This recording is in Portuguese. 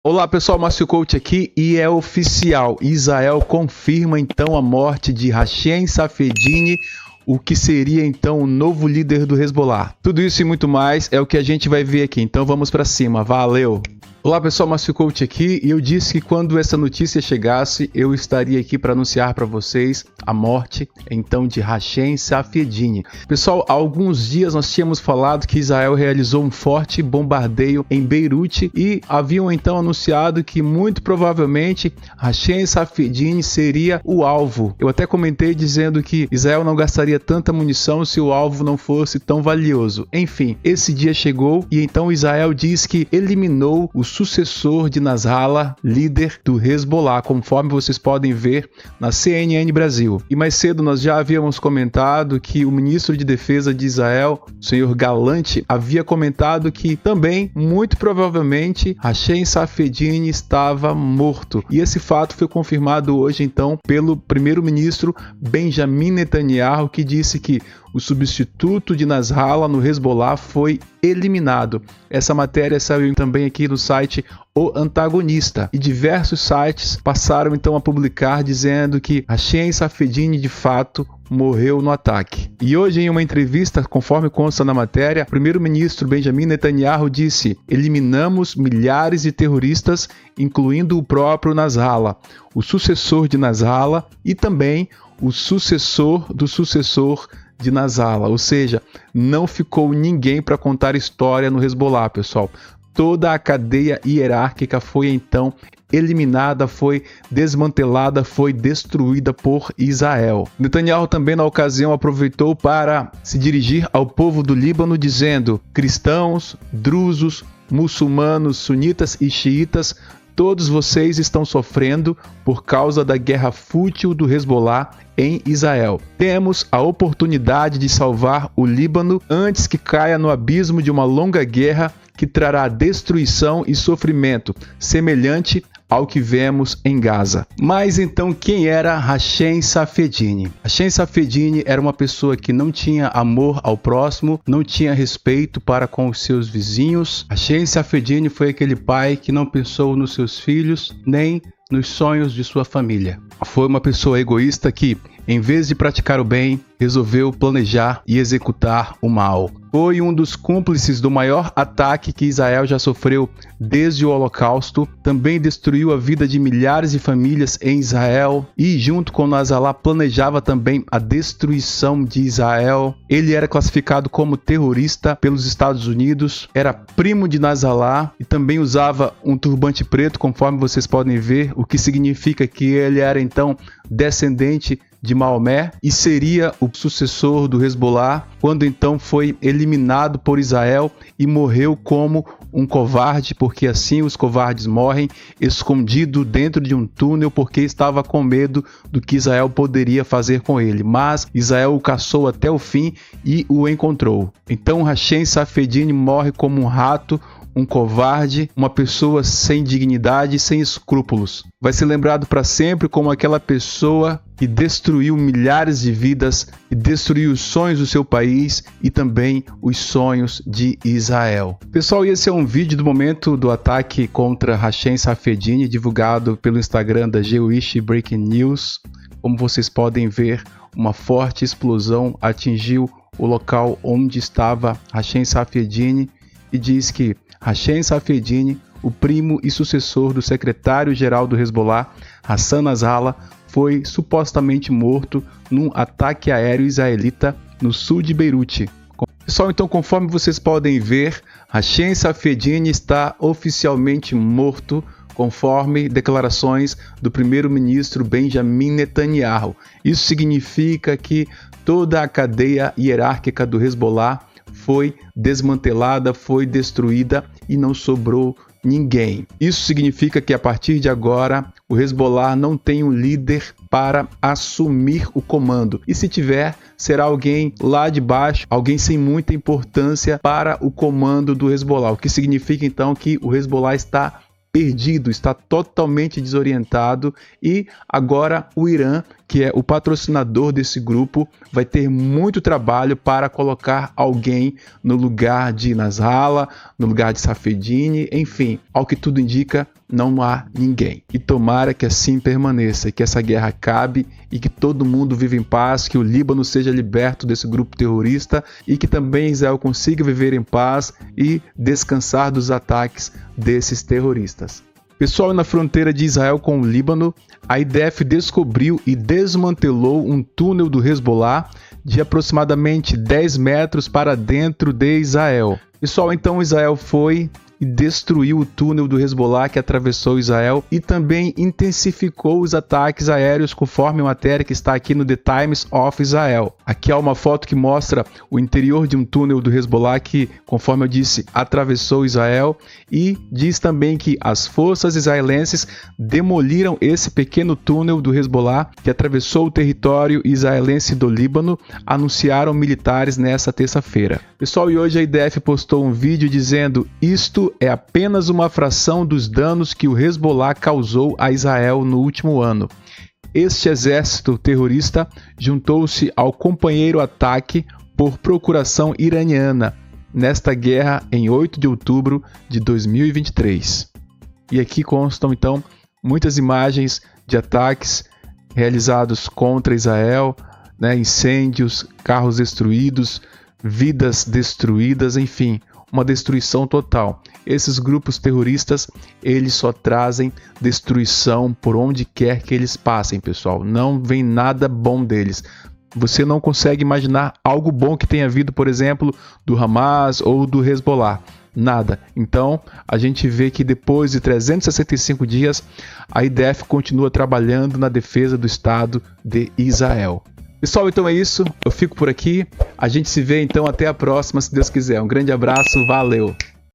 Olá pessoal, Márcio Coach aqui e é oficial, Israel confirma então a morte de Hashem Safedini, o que seria então o novo líder do Hezbollah. Tudo isso e muito mais é o que a gente vai ver aqui, então vamos para cima, valeu! Olá pessoal, Márcio Coach aqui e eu disse que quando essa notícia chegasse eu estaria aqui para anunciar para vocês a morte então de Hashem Safedini. Pessoal, há alguns dias nós tínhamos falado que Israel realizou um forte bombardeio em Beirute e haviam então anunciado que muito provavelmente Hashem Safedini seria o alvo. Eu até comentei dizendo que Israel não gastaria tanta munição se o alvo não fosse tão valioso. Enfim, esse dia chegou e então Israel diz que eliminou o sucessor de Nasrallah, líder do Hezbollah, conforme vocês podem ver na CNN Brasil. E mais cedo nós já havíamos comentado que o ministro de Defesa de Israel, o senhor Gallant, havia comentado que também, muito provavelmente, Hashem Safedini estava morto. E esse fato foi confirmado hoje, então, pelo primeiro-ministro Benjamin Netanyahu, que disse que o substituto de Nasrallah no Hezbollah foi eliminado. Essa matéria saiu também aqui no site O Antagonista e diversos sites passaram então a publicar dizendo que Hashem Safedini de fato morreu no ataque. E hoje em uma entrevista, conforme consta na matéria, o primeiro-ministro Benjamin Netanyahu disse: eliminamos milhares de terroristas, incluindo o próprio Nasrallah, o sucessor de Nasrallah e também o sucessor do sucessor de Nasrallah, ou seja, não ficou ninguém para contar história no Hezbollah, pessoal. Toda a cadeia hierárquica foi então eliminada, foi desmantelada, foi destruída por Israel. Netanyahu também na ocasião aproveitou para se dirigir ao povo do Líbano dizendo: cristãos, drusos, muçulmanos, sunitas e xiitas, todos vocês estão sofrendo por causa da guerra fútil do Hezbollah em Israel. Temos a oportunidade de salvar o Líbano antes que caia no abismo de uma longa guerra que trará destruição e sofrimento, semelhante ao que vemos em Gaza. Mas então quem era Hashem Safedini? Hashem Safedini era uma pessoa que não tinha amor ao próximo, não tinha respeito para com os seus vizinhos. Hashem Safedini foi aquele pai que não pensou nos seus filhos, nem nos sonhos de sua família. Foi uma pessoa egoísta que, em vez de praticar o bem, resolveu planejar e executar o mal. Foi um dos cúmplices do maior ataque que Israel já sofreu desde o Holocausto. Também destruiu a vida de milhares de famílias em Israel e, junto com Nasrallah, planejava também a destruição de Israel. Ele era classificado como terrorista pelos Estados Unidos, era primo de Nasrallah e também usava um turbante preto, conforme vocês podem ver, o que significa que ele era então descendente de Maomé e seria o sucessor do Hezbollah quando então foi eliminado por Israel e morreu como um covarde, porque assim os covardes morrem, escondido dentro de um túnel porque estava com medo do que Israel poderia fazer com ele. Mas Israel o caçou até o fim e o encontrou. Então Hashem Safedini morre como um rato, um covarde, uma pessoa sem dignidade e sem escrúpulos. Vai ser lembrado para sempre como aquela pessoa que destruiu milhares de vidas e destruiu os sonhos do seu país e também os sonhos de Israel. Pessoal, esse é um vídeo do momento do ataque contra Hashem Safedini, divulgado pelo Instagram da Jewish Breaking News. Como vocês podem ver, uma forte explosão atingiu o local onde estava Hashem Safedini e diz que Hashem Safedini, o primo e sucessor do secretário-geral do Hezbollah, Hassan Nasrallah, foi supostamente morto num ataque aéreo israelita no sul de Beirute. Pessoal, então, conforme vocês podem ver, Hashem Safedini está oficialmente morto, conforme declarações do primeiro-ministro Benjamin Netanyahu. Isso significa que toda a cadeia hierárquica do Hezbollah foi desmantelada, foi destruída e não sobrou ninguém. Isso significa que a partir de agora o Hezbollah não tem um líder para assumir o comando. E se tiver, será alguém lá de baixo, alguém sem muita importância para o comando do Hezbollah. O que significa então que o Hezbollah está perdido, está totalmente desorientado e agora o Irã, que é o patrocinador desse grupo, vai ter muito trabalho para colocar alguém no lugar de Nasrallah, no lugar de Safedini, enfim, ao que tudo indica, não há ninguém. E tomara que assim permaneça, que essa guerra acabe e que todo mundo viva em paz, que o Líbano seja liberto desse grupo terrorista e que também Israel consiga viver em paz e descansar dos ataques desses terroristas. Pessoal, na fronteira de Israel com o Líbano, a IDF descobriu e desmantelou um túnel do Hezbollah de aproximadamente 10 metros para dentro de Israel. Pessoal, então Israel foi e destruiu o túnel do Hezbollah que atravessou Israel e também intensificou os ataques aéreos, conforme a matéria que está aqui no The Times of Israel. Aqui há uma foto que mostra o interior de um túnel do Hezbollah que, conforme eu disse, atravessou Israel, e diz também que as forças israelenses demoliram esse pequeno túnel do Hezbollah que atravessou o território israelense do Líbano, anunciaram militares nessa terça-feira. Pessoal, e hoje a IDF postou um vídeo dizendo: isto é apenas uma fração dos danos que o Hezbollah causou a Israel no último ano. Este exército terrorista juntou-se ao companheiro ataque por procuração iraniana nesta guerra em 8 de outubro de 2023. E aqui constam então muitas imagens de ataques realizados contra Israel, incêndios, carros destruídos, vidas destruídas, enfim, uma destruição total. Esses grupos terroristas, eles só trazem destruição por onde quer que eles passem, pessoal. Não vem nada bom deles. Você não consegue imaginar algo bom que tenha vindo, por exemplo, do Hamas ou do Hezbollah. Nada. Então, a gente vê que depois de 365 dias, a IDF continua trabalhando na defesa do Estado de Israel. Pessoal, então é isso. Eu fico por aqui. A gente se vê então até a próxima, se Deus quiser. Um grande abraço, valeu!